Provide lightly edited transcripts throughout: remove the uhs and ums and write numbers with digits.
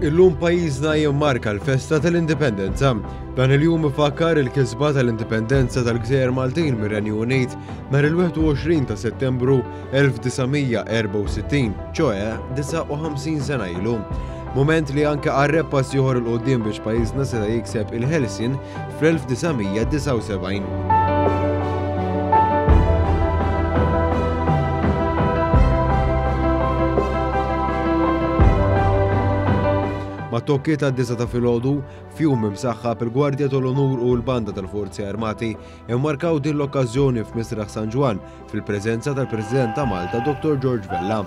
Illum pajjiżna jimmarka l-festa tal-Indipendenza. Dan il-jum ifakkar il-kisba tal-Indipendenza tal-Gżejjer Maltin mir-Renju Unit nhar il-21 ta' Settembru 1964, ċoe 59 sena ilu. Mument li anke qarreb pass ieħor il-qudiem biex pajjiżna seta' jikseb il-ħelsien fl-1979. Ma' tokki ta' 9 ta' filgħodu fjum imsaħħab il-Gwardja tal-Onur u l-Banda tal-Forzi Armati immarkaw din l-okkażjoni f'Misraħ San Ġwan fil-preżenza tal-President ta' Malta Dr. George Vella.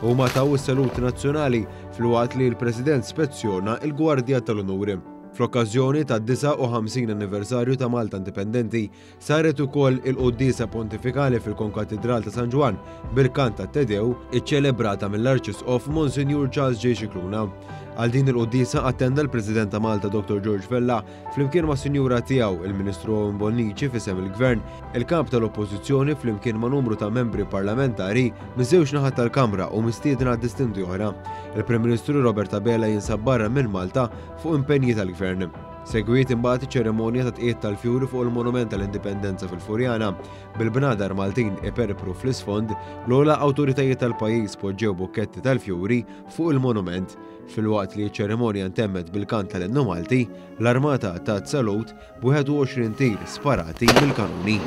Huma taw is-salut nazzjonali filwaqt li l-President spezzjona l-Gwardja tal-Onur. Fl-okkażjoni tad-59 anniversarju ta' Malta Indipendenti saret ukoll il-Qudiesa Pontifikali fil-Konkatedral ta' San Ġwan bil-kant tat-Tedew iċċelebrata mill-Arċisqof Monsignor Charles J. Scicluna. Għal din il-Qudiesa attenda l-President ta' Malta Dr. George Vella flimkien ma' Sinjura tiegħu il-Ministru Owen Bonnici fisem il-Gvern, il-kap tal-Oppożizzjoni flimkien ma' numru ta' membri parlamentari miż-żewġ naħat tal-Kamra u mistiedna distinti oħra. Il-Prim Ministru Robert Abela jinsab barra minn Malta fuq impenji tal-Gvern. Segwiet imbagħad iċ-ċeremonja ta' tqiegħed tal-fjuri fuq il-Monument tal-Indipendenza fil-Furjana bil-bnadar Maltin iperpru fl-isfond l-ogħla awtoritajiet tal-pajjiż poġġew bukketti tal-fjuri fuq il-monument. Filwaqt li ċ-ċeremonja ntemmet bil-kant tal-Innu Malti, l-Armata tat salut b'21 tir sparati bil-kanuni.